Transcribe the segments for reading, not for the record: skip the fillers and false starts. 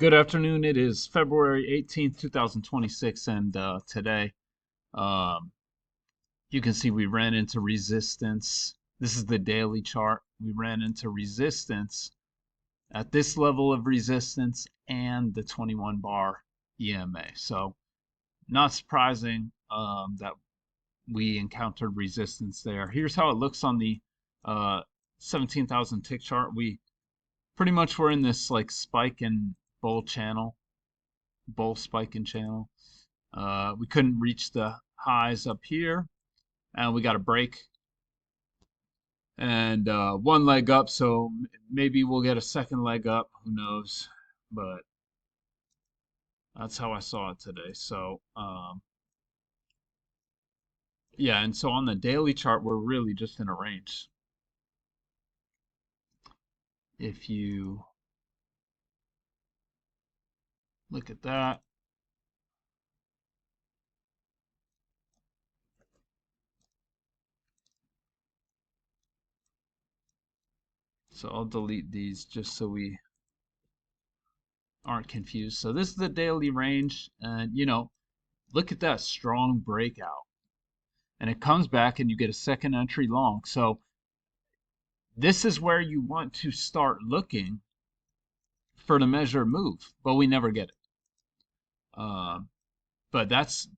Good afternoon. It is February 18th, 2026, and today um, you can see we ran into resistance. This is the daily chart. We ran into resistance at this level of resistance and the 21 bar EMA. So not surprising that we encountered resistance there. Here's how it looks on the 17,000 tick chart. We pretty much were in this like spike and bull channel bull spike and channel. We couldn't reach the highs up here, and we got a break and one leg up. So maybe we'll get a second leg up. Who knows? But that's how I saw it today. So yeah, and so on the daily chart, we're really just in a range. If you look at that, so I'll delete these just so we aren't confused. So this is the daily range, and look at that strong breakout. And it comes back and you get a second entry long. So this is where you want to start looking for the measured move, but we never get it. But that's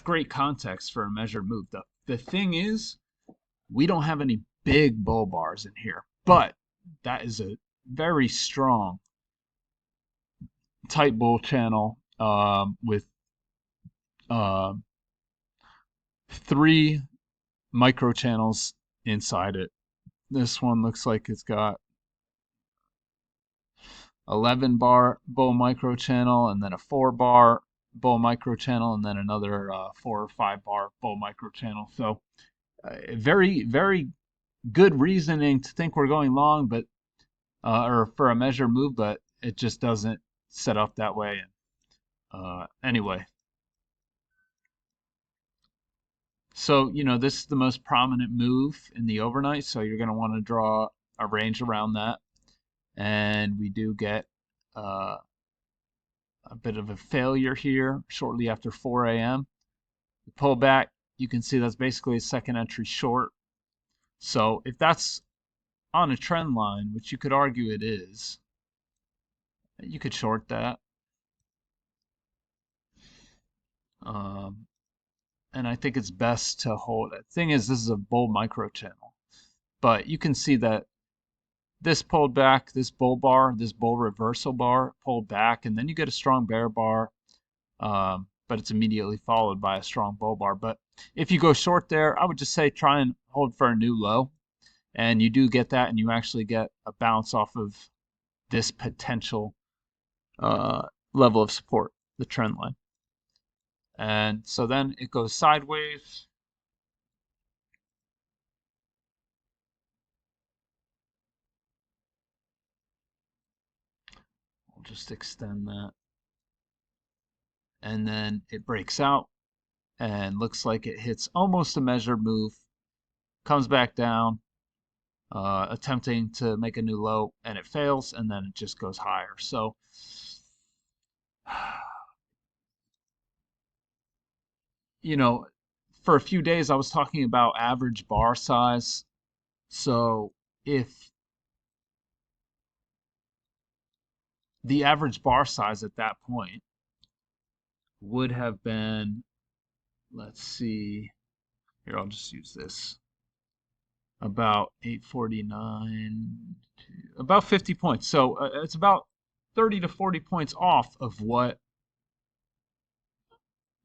great context for a measured move. The thing is, we don't have any big bull bars in here, but that is a very strong tight bull channel with uh, 3 micro channels inside it. This one looks like it's got 11 bar bull micro channel, and then a 4 bar bull micro channel, and then another 4 or 5 bar bull micro channel. So very, very good reasoning to think we're going long, but or for a measure move, but it just doesn't set up that way. Anyway, so this is the most prominent move in the overnight, so you're going to want to draw a range around that. And we do get a bit of a failure here shortly after 4 a.m. We pull back, you can see that's basically a second entry short. So if that's on a trend line, which you could argue it is, you could short that. And I think it's best to hold it. Thing is, this is a bull micro channel, but you can see that this pulled back, this bull bar, this bull reversal bar pulled back, and then you get a strong bear bar, but it's immediately followed by a strong bull bar. But if you go short there, I would just say try and hold for a new low, and you do get that, and you actually get a bounce off of this potential level of support, the trend line. And so then it goes sideways. I'll just extend that. And then it breaks out and looks like it hits almost a measured move, comes back down, attempting to make a new low, and it fails, and then it just goes higher. So for a few days I was talking about average bar size. So if the average bar size at that point would have been, let's see, here, I'll just use this, about 849, about 50 points. So it's about 30 to 40 points off of what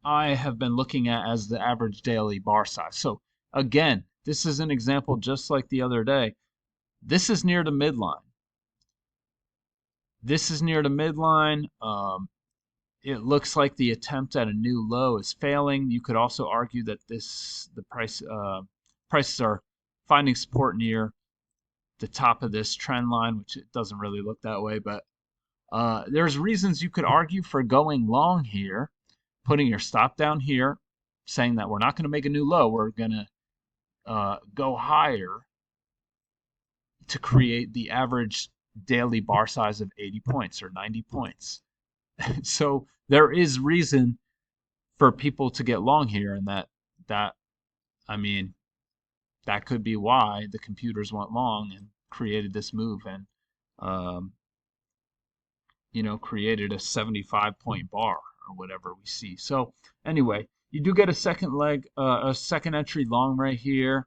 I have been looking at as the average daily bar size. So again, this is an example just like the other day. This is near the midline. This is near the midline. It looks like the attempt at a new low is failing. You could also argue that the prices are finding support near the top of this trend line, which it doesn't really look that way. But there's reasons you could argue for going long here, putting your stop down here, saying that we're not going to make a new low. We're going to go higher to create the average daily bar size of 80 points or 90 points. So there is reason for people to get long here, and that I mean that could be why the computers went long and created this move and um, created a 75 point bar or whatever we see. So anyway, you do get a second leg, a second entry long right here.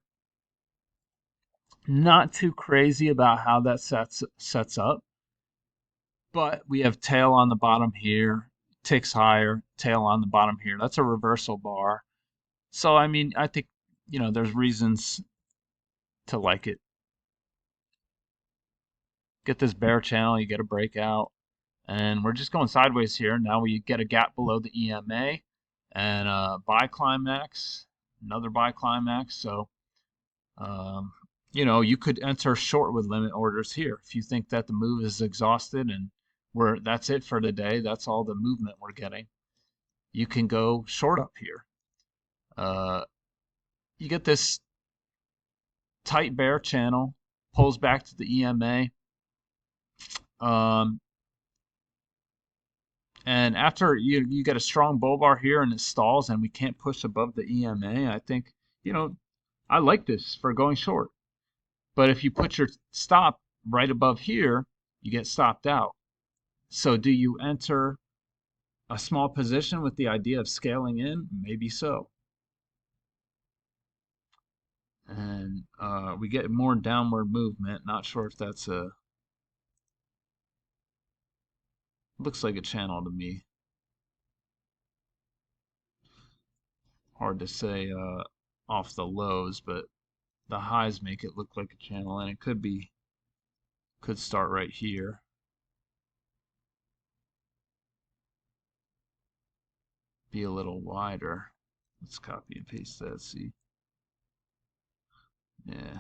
Not too crazy about how that sets up, but we have tail on the bottom here, ticks higher, tail on the bottom here. That's a reversal bar. So I mean, I think there's reasons to like it. Get this bear channel, you get a breakout, and we're just going sideways here. Now we get a gap below the EMA and buy climax, another buy climax. So um, you could enter short with limit orders here if you think that the move is exhausted and that's it for the day. That's all the movement we're getting. You can go short up here. You get this tight bear channel, pulls back to the EMA. Um, and after you get a strong bull bar here and it stalls and we can't push above the EMA, I think, I like this for going short. But if you put your stop right above here, you get stopped out. So do you enter a small position with the idea of scaling in? Maybe so. And we get more downward movement. Not sure if that's looks like a channel to me. Hard to say off the lows, but the highs make it look like a channel, and it could start right here. Be a little wider. Let's copy and paste that, see. Yeah.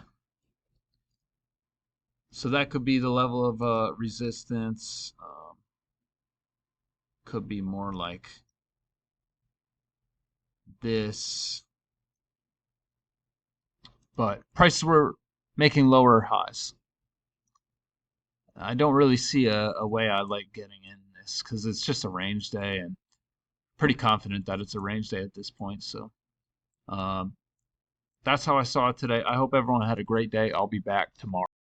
So that could be the level of resistance. Could be more like this. But prices were making lower highs. I don't really see a way I like getting in this because it's just a range day and pretty confident that it's a range day at this point. So um, that's how I saw it today. I hope everyone had a great day. I'll be back tomorrow.